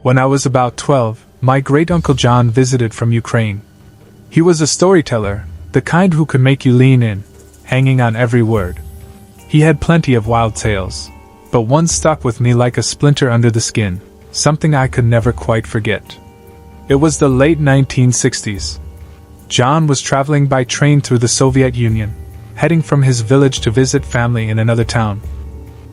When I was about 12, my great-uncle John visited from Ukraine. He was a storyteller, the kind who could make you lean in, hanging on every word. He had plenty of wild tales, but one stuck with me like a splinter under the skin, something I could never quite forget. It was the late 1960s. John was traveling by train through the Soviet Union, heading from his village to visit family in another town.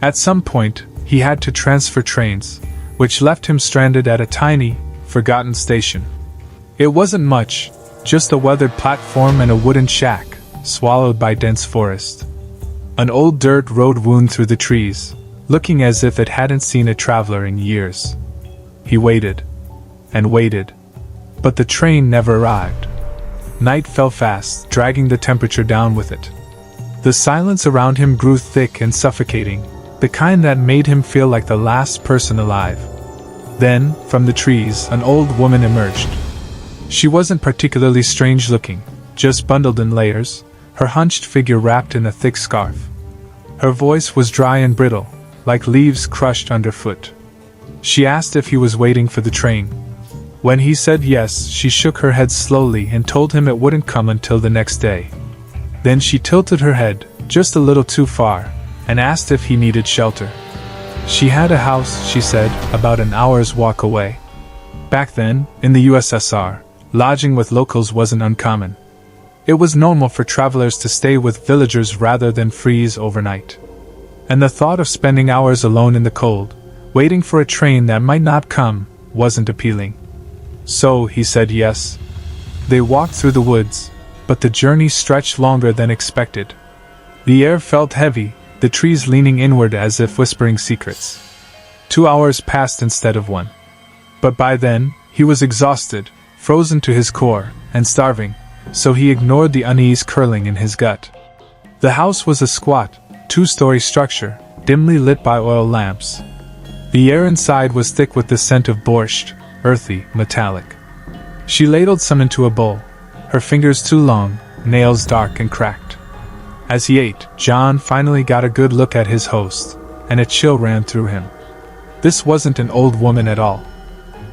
At some point, he had to transfer trains, which left him stranded at a tiny, forgotten station. It wasn't much, just a weathered platform and a wooden shack, swallowed by dense forest. An old dirt road wound through the trees, looking as if it hadn't seen a traveler in years. He waited, and waited, but the train never arrived. Night fell fast, dragging the temperature down with it. The silence around him grew thick and suffocating, the kind that made him feel like the last person alive. Then, from the trees, an old woman emerged. She wasn't particularly strange-looking, just bundled in layers, her hunched figure wrapped in a thick scarf. Her voice was dry and brittle, like leaves crushed underfoot. She asked if he was waiting for the train. When he said yes, she shook her head slowly and told him it wouldn't come until the next day. Then she tilted her head, just a little too far, and asked if he needed shelter. She had a house, she said, about an hour's walk away. Back then, in the USSR, lodging with locals wasn't uncommon. It was normal for travelers to stay with villagers rather than freeze overnight. And the thought of spending hours alone in the cold, waiting for a train that might not come, wasn't appealing. So, he said yes. They walked through the woods, but the journey stretched longer than expected. The air felt heavy, the trees leaning inward as if whispering secrets. 2 hours passed instead of 1. But by then, he was exhausted, frozen to his core, and starving, so he ignored the unease curling in his gut. The house was a squat, 2-story structure, dimly lit by oil lamps. The air inside was thick with the scent of borscht, earthy, metallic. She ladled some into a bowl, her fingers too long, nails dark and cracked. As he ate, John finally got a good look at his host, and a chill ran through him. This wasn't an old woman at all.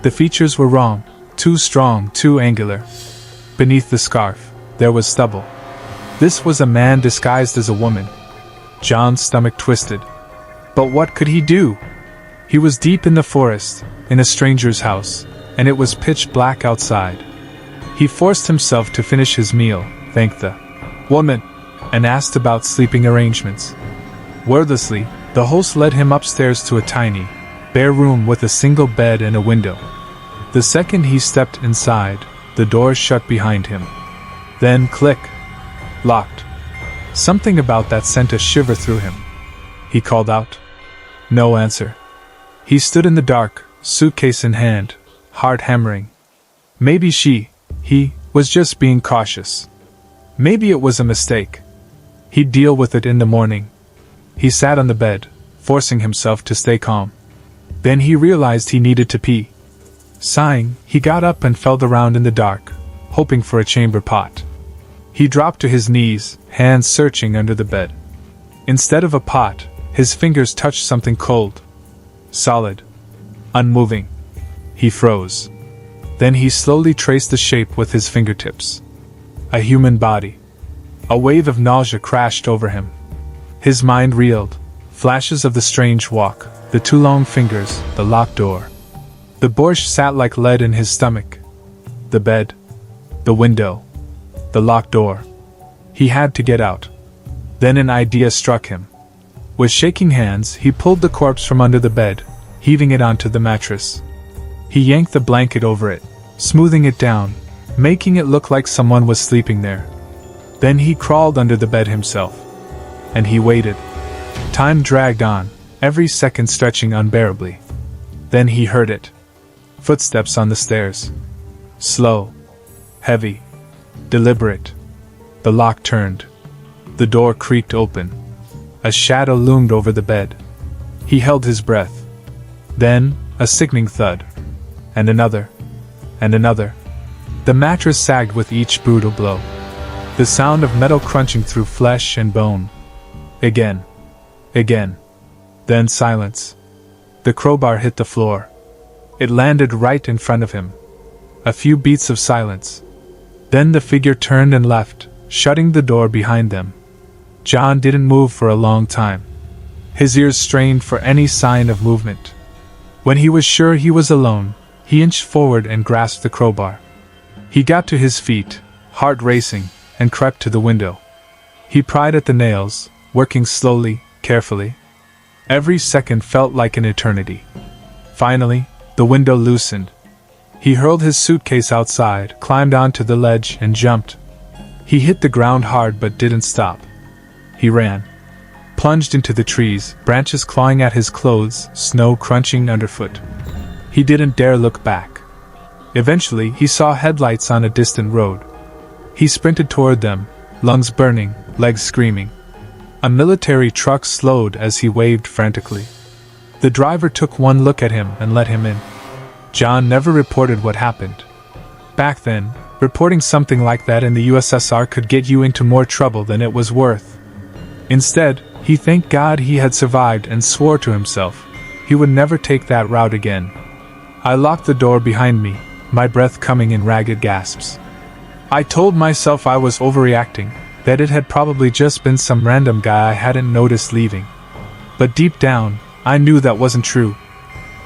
The features were wrong, too strong, too angular. Beneath the scarf, there was stubble. This was a man disguised as a woman. John's stomach twisted. But what could he do? He was deep in the forest, in a stranger's house, and it was pitch black outside. He forced himself to finish his meal, thanked the woman, and asked about sleeping arrangements. Wordlessly, the host led him upstairs to a tiny, bare room with a single bed and a window. The second he stepped inside, the door shut behind him. Then click. Locked. Something about that sent a shiver through him. He called out. No answer. He stood in the dark, suitcase in hand, heart hammering. Maybe he, was just being cautious. Maybe it was a mistake. He'd deal with it in the morning. He sat on the bed, forcing himself to stay calm. Then he realized he needed to pee. Sighing, he got up and felt around in the dark, hoping for a chamber pot. He dropped to his knees, hands searching under the bed. Instead of a pot, his fingers touched something cold. Solid. Unmoving. He froze. Then he slowly traced the shape with his fingertips. A human body. A wave of nausea crashed over him. His mind reeled. Flashes of the strange walk, the too long fingers, the locked door. The borscht sat like lead in his stomach. The bed. The window. The locked door. He had to get out. Then an idea struck him. With shaking hands, he pulled the corpse from under the bed, heaving it onto the mattress. He yanked the blanket over it, smoothing it down, making it look like someone was sleeping there. Then he crawled under the bed himself. And he waited. Time dragged on, every second stretching unbearably. Then he heard it. Footsteps on the stairs. Slow. Heavy. Deliberate. The lock turned. The door creaked open. A shadow loomed over the bed. He held his breath. Then, a sickening thud. And another. And another. The mattress sagged with each brutal blow. The sound of metal crunching through flesh and bone. Again. Again. Then silence. The crowbar hit the floor. It landed right in front of him. A few beats of silence. Then the figure turned and left, shutting the door behind them. John didn't move for a long time. His ears strained for any sign of movement. When he was sure he was alone, he inched forward and grasped the crowbar. He got to his feet, heart racing, and crept to the window. He pried at the nails, working slowly, carefully. Every second felt like an eternity. Finally, the window loosened. He hurled his suitcase outside, climbed onto the ledge, and jumped. He hit the ground hard but didn't stop. He ran. Plunged into the trees, branches clawing at his clothes, snow crunching underfoot. He didn't dare look back. Eventually, he saw headlights on a distant road. He sprinted toward them, lungs burning, legs screaming. A military truck slowed as he waved frantically. The driver took one look at him and let him in. John never reported what happened. Back then, reporting something like that in the USSR could get you into more trouble than it was worth. Instead, he thanked God he had survived and swore to himself he would never take that route again. I locked the door behind me, my breath coming in ragged gasps. I told myself I was overreacting, that it had probably just been some random guy I hadn't noticed leaving. But deep down, I knew that wasn't true.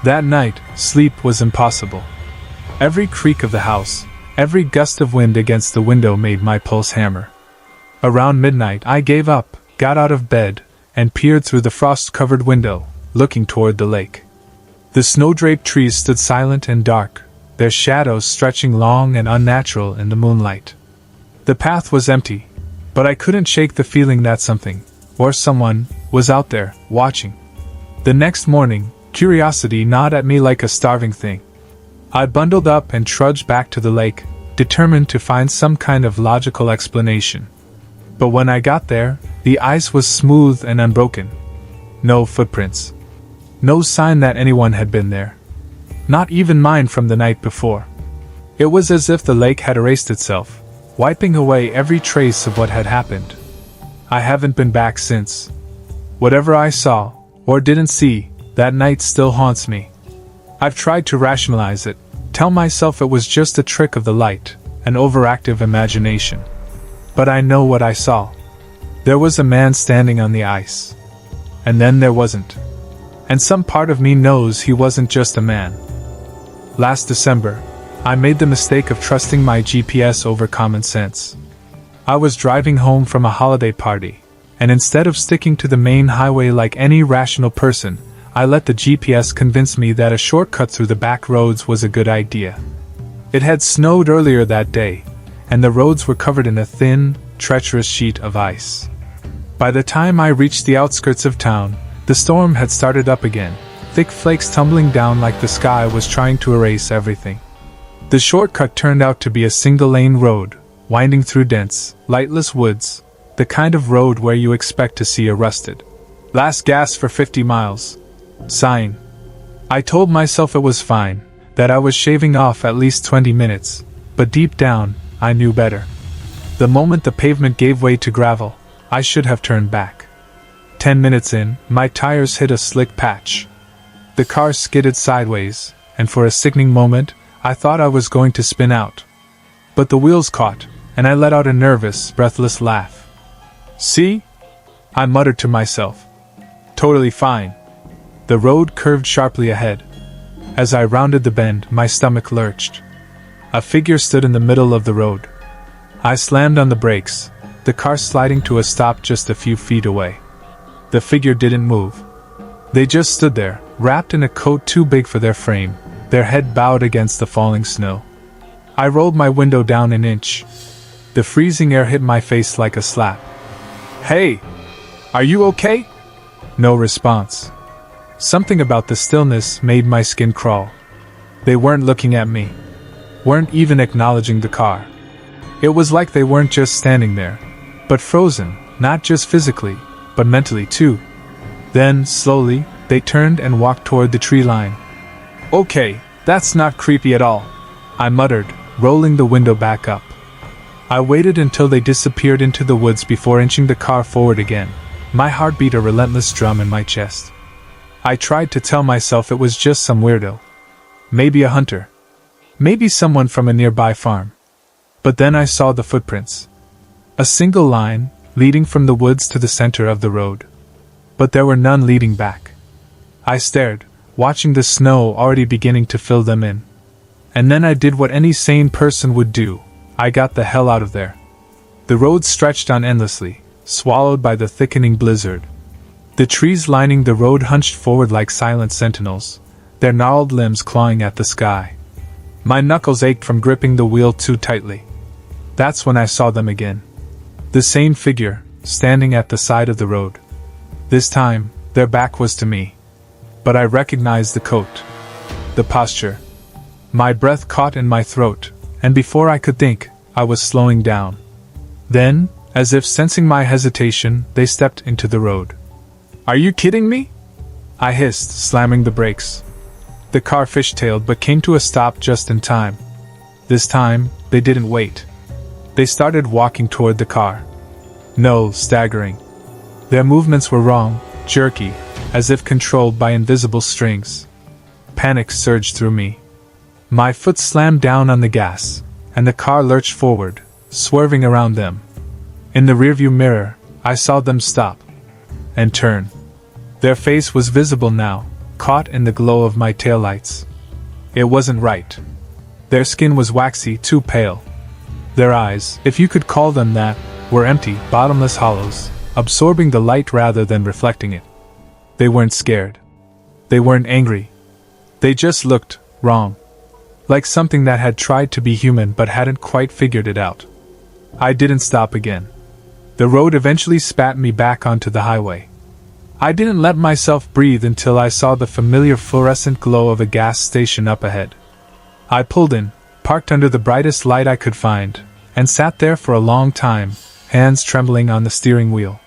That night, sleep was impossible. Every creak of the house, every gust of wind against the window made my pulse hammer. Around midnight I gave up, got out of bed, and peered through the frost-covered window, looking toward the lake. The snow-draped trees stood silent and dark, their shadows stretching long and unnatural in the moonlight. The path was empty, but I couldn't shake the feeling that something, or someone, was out there, watching. The next morning, curiosity gnawed at me like a starving thing. I bundled up and trudged back to the lake, determined to find some kind of logical explanation. But when I got there, the ice was smooth and unbroken. No footprints. No sign that anyone had been there. Not even mine from the night before. It was as if the lake had erased itself, wiping away every trace of what had happened. I haven't been back since. Whatever I saw, or didn't see, that night still haunts me. I've tried to rationalize it, tell myself it was just a trick of the light, an overactive imagination. But I know what I saw. There was a man standing on the ice. And then there wasn't. And some part of me knows he wasn't just a man. Last December, I made the mistake of trusting my GPS over common sense. I was driving home from a holiday party, and instead of sticking to the main highway like any rational person, I let the GPS convince me that a shortcut through the back roads was a good idea. It had snowed earlier that day, and the roads were covered in a thin, treacherous sheet of ice. By the time I reached the outskirts of town, the storm had started up again, thick flakes tumbling down like the sky was trying to erase everything. The shortcut turned out to be a single-lane road, winding through dense, lightless woods, the kind of road where you expect to see a rusted last gas for 50 miles. Sign. I told myself it was fine, that I was shaving off at least 20 minutes, but deep down, I knew better. The moment the pavement gave way to gravel, I should have turned back. 10 minutes in, my tires hit a slick patch. The car skidded sideways, and for a sickening moment, I thought I was going to spin out. But the wheels caught, and I let out a nervous, breathless laugh. See? I muttered to myself. Totally fine. The road curved sharply ahead. As I rounded the bend, my stomach lurched. A figure stood in the middle of the road. I slammed on the brakes, the car sliding to a stop just a few feet away. The figure didn't move. They just stood there, wrapped in a coat too big for their frame, their head bowed against the falling snow. I rolled my window down an inch. The freezing air hit my face like a slap. "Hey! Are you okay?" No response. Something about the stillness made my skin crawl. They weren't looking at me. Weren't even acknowledging the car. It was like they weren't just standing there, but frozen, not just physically, but mentally too. Then, slowly, they turned and walked toward the tree line. "Okay, that's not creepy at all," I muttered, rolling the window back up. I waited until they disappeared into the woods before inching the car forward again, my heart beat a relentless drum in my chest. I tried to tell myself it was just some weirdo. Maybe a hunter. Maybe someone from a nearby farm. But then I saw the footprints. A single line, leading from the woods to the center of the road. But there were none leading back. I stared, watching the snow already beginning to fill them in. And then I did what any sane person would do. I got the hell out of there. The road stretched on endlessly, swallowed by the thickening blizzard. The trees lining the road hunched forward like silent sentinels, their gnarled limbs clawing at the sky. My knuckles ached from gripping the wheel too tightly. That's when I saw them again. The same figure, standing at the side of the road. This time, their back was to me. But I recognized the coat. The posture. My breath caught in my throat, and before I could think, I was slowing down. Then, as if sensing my hesitation, they stepped into the road. "Are you kidding me?" I hissed, slamming the brakes. The car fishtailed but came to a stop just in time. This time, they didn't wait. They started walking toward the car. No, staggering. Their movements were wrong, jerky, as if controlled by invisible strings. Panic surged through me. My foot slammed down on the gas, and the car lurched forward, swerving around them. In the rearview mirror, I saw them stop. And turn. Their face was visible now, caught in the glow of my taillights. It wasn't right. Their skin was waxy, too pale. Their eyes, if you could call them that, were empty, bottomless hollows, absorbing the light rather than reflecting it. They weren't scared. They weren't angry. They just looked wrong. Like something that had tried to be human but hadn't quite figured it out. I didn't stop again. The road eventually spat me back onto the highway. I didn't let myself breathe until I saw the familiar fluorescent glow of a gas station up ahead. I pulled in, parked under the brightest light I could find, and sat there for a long time, hands trembling on the steering wheel.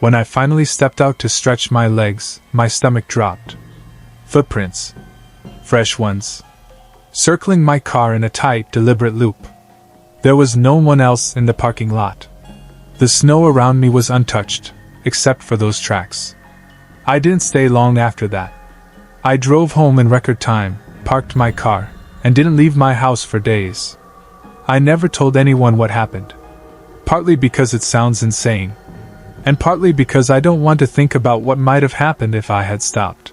When I finally stepped out to stretch my legs, my stomach dropped. Footprints. Fresh ones. Circling my car in a tight, deliberate loop. There was no one else in the parking lot. The snow around me was untouched, except for those tracks. I didn't stay long after that. I drove home in record time, parked my car, and didn't leave my house for days. I never told anyone what happened. Partly because it sounds insane, and partly because I don't want to think about what might have happened if I had stopped.